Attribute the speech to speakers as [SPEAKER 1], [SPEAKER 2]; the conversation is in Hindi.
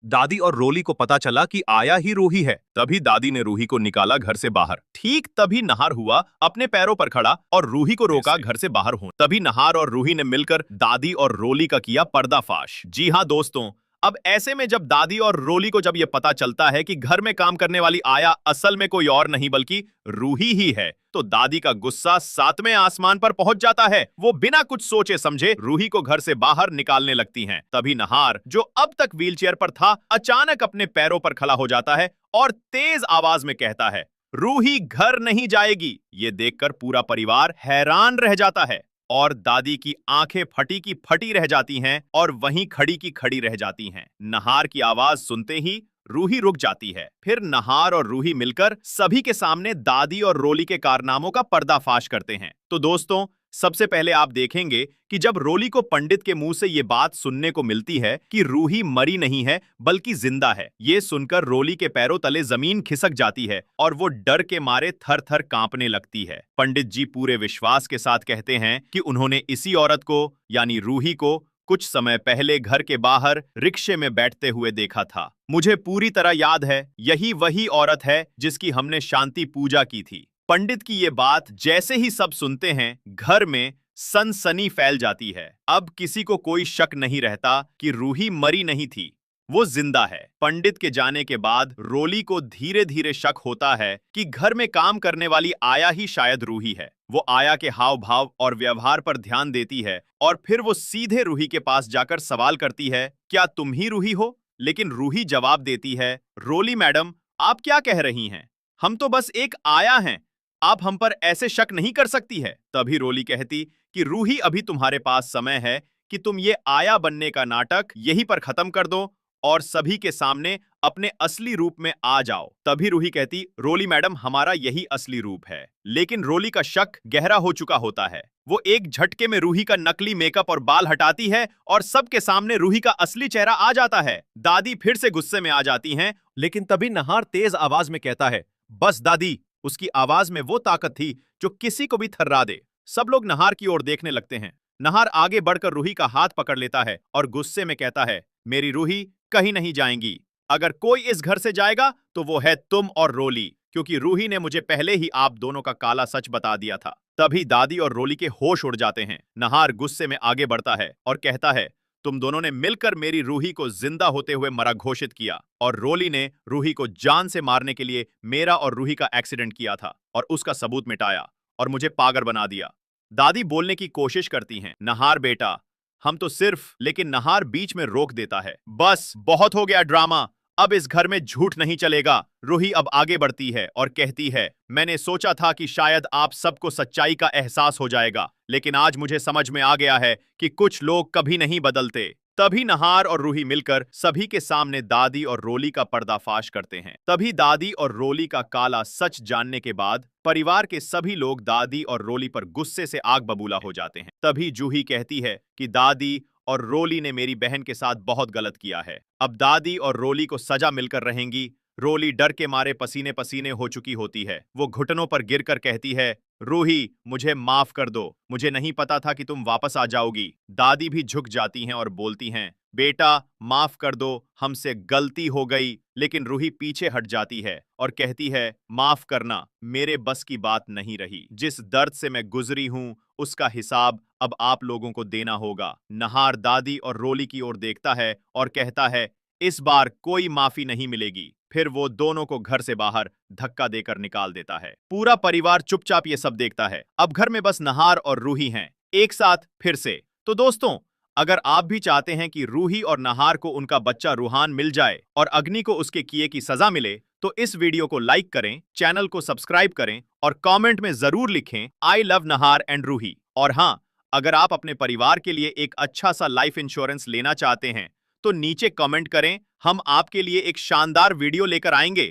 [SPEAKER 1] दादी और रोली को पता चला कि आया ही रूही है। तभी दादी ने रूही को निकाला घर से बाहर। ठीक तभी नहार हुआ अपने पैरों पर खड़ा और रूही को रोका घर से बाहर होने। तभी नहार और रूही ने मिलकर दादी और रोली का किया पर्दाफाश। जी हाँ दोस्तों, अब ऐसे में जब दादी और रोली को जब यह पता चलता है कि घर में काम करने वाली आया असल में कोई और नहीं बल्कि रूही ही है, तो दादी का गुस्सा सातवें आसमान पर पहुंच जाता है। वो बिना कुछ सोचे समझे रूही को घर से बाहर निकालने लगती हैं। तभी नहार, जो अब तक व्हीलचेयर पर था, अचानक अपने पैरों पर खड़ा हो जाता है और तेज आवाज में कहता है, रूही घर नहीं जाएगी। ये देखकर पूरा परिवार हैरान रह जाता है और दादी की आंखें फटी की फटी रह जाती हैं और वहीं खड़ी की खड़ी रह जाती हैं। नहार की आवाज सुनते ही रूही रुक जाती है। फिर नहार और रूही मिलकर सभी के सामने दादी और रोली के कारनामों का पर्दाफाश करते हैं। तो दोस्तों, सबसे पहले आप देखेंगे कि जब रोली को पंडित के मुंह से ये बात सुनने को मिलती है कि रूही मरी नहीं है बल्कि जिंदा है, ये सुनकर रोली के पैरों तले जमीन खिसक जाती है और वो डर के मारे थर थर कांपने लगती है। पंडित जी पूरे विश्वास के साथ कहते हैं कि उन्होंने इसी औरत को यानी रूही को कुछ समय पहले घर के बाहर रिक्शे में बैठते हुए देखा था। मुझे पूरी तरह याद है, यही वही औरत है जिसकी हमने शांति पूजा की थी। पंडित की ये बात जैसे ही सब सुनते हैं, घर में सनसनी फैल जाती है। अब किसी को कोई शक नहीं रहता कि रूही मरी नहीं थी, वो जिंदा है। पंडित के जाने के बाद रोली को धीरे धीरे शक होता है कि घर में काम करने वाली आया ही शायद रूही है। वो आया के हाव भाव और व्यवहार पर ध्यान देती है और फिर वो सीधे रूही के पास जाकर सवाल करती है, क्या तुम ही रूही हो? लेकिन रूही जवाब देती है, रोली मैडम, आप क्या कह रही हैं? हम तो बस एक आया हैं, आप हम पर ऐसे शक नहीं कर सकती है। तभी रोली कहती कि रूही, अभी तुम्हारे पास समय है कि तुम ये आया बनने का नाटक यहीं पर खत्म कर दो और सभी के सामने अपने असली रूप में आ जाओ। तभी रूही कहती, रोली मैडम, हमारा यही असली रूप है। लेकिन रोली का शक गहरा हो चुका होता है। वो एक झटके में रूही का नकली मेकअप और बाल हटाती है और सबके सामने रूही का असली चेहरा आ जाता है। दादी फिर से गुस्से में आ जाती हैं, लेकिन तभी नहार तेज आवाज में कहता है, बस दादी। उसकी आवाज में वो ताकत थी जो किसी को भी थर्रा दे। सब लोग नहार की ओर देखने लगते हैं। नहार आगे बढ़कर रूही का हाथ पकड़ लेता है और गुस्से में कहता है, मेरी रूही कहीं नहीं जाएंगी। अगर कोई इस घर से जाएगा तो वो है तुम और रोली, क्योंकि रूही ने मुझे पहले ही आप दोनों का काला सच बता दिया था। तभी दादी और रोली के होश उड़ जाते हैं। नहार गुस्से में आगे बढ़ता है और कहता है, तुम दोनों ने मिलकर मेरी रूही को जिंदा होते हुए मरा घोषित किया और रोली ने रूही को जान से मारने के लिए मेरा और रूही का एक्सीडेंट किया था और उसका सबूत मिटाया और मुझे पागल बना दिया। दादी बोलने की कोशिश करती हैं, नहार बेटा, हम तो सिर्फ, लेकिन नहार बीच में रोक देता है, बस बहुत हो गया ड्रामा, अब इस घर में झूठ नहीं चलेगा। रूही अब आगे बढ़ती है और कहती है, मैंने सोचा था कि शायद आप सबको सच्चाई का एहसास हो जाएगा, लेकिन आज मुझे समझ में आ गया है कि कुछ लोग कभी नहीं बदलते। तभी नहार और रूही मिलकर सभी के सामने दादी और रोली का पर्दाफाश करते हैं। तभी दादी और रोली का काला सच जानने के बाद परिवार के सभी लोग दादी और रोली पर गुस्से से आग बबूला हो जाते हैं। तभी जूही कहती है कि दादी और रोली ने मेरी बहन के साथ बहुत गलत किया है। अब दादी और रोली को सजा मिलकर रहेंगी। रोली डर के मारे पसीने पसीने हो चुकी होती है। वो घुटनों पर गिरकर कहती है, रूही, मुझे माफ कर दो, मुझे नहीं पता था कि तुम वापस आ जाओगी। दादी भी झुक जाती हैं और बोलती हैं, बेटा माफ कर दो, हमसे गलती हो गई। लेकिन रूही पीछे हट जाती है और कहती है, माफ करना मेरे बस की बात नहीं रही। जिस दर्द से मैं गुजरी हूं उसका हिसाब अब आप लोगों को देना होगा। नहार दादी और रोली की ओर देखता है और कहता है, इस बार कोई माफी नहीं मिलेगी। फिर वो दोनों को घर से बाहर धक्का देकर निकाल देता है। पूरा परिवार चुपचाप ये सब देखता है। अब घर में बस नहार और रूही हैं, एक साथ फिर से। तो दोस्तों, अगर आप भी चाहते हैं कि रूही और नहार को उनका बच्चा रूहान मिल जाए और अग्नि को उसके किए की सजा मिले, तो इस वीडियो को लाइक करें, चैनल को सब्सक्राइब करें और कमेंट में जरूर लिखें, I love Nahar and Ruhi. और हाँ, अगर आप अपने परिवार के लिए एक अच्छा सा लाइफ इंश्योरेंस लेना चाहते हैं तो नीचे कमेंट करें, हम आपके लिए एक शानदार वीडियो लेकर आएंगे।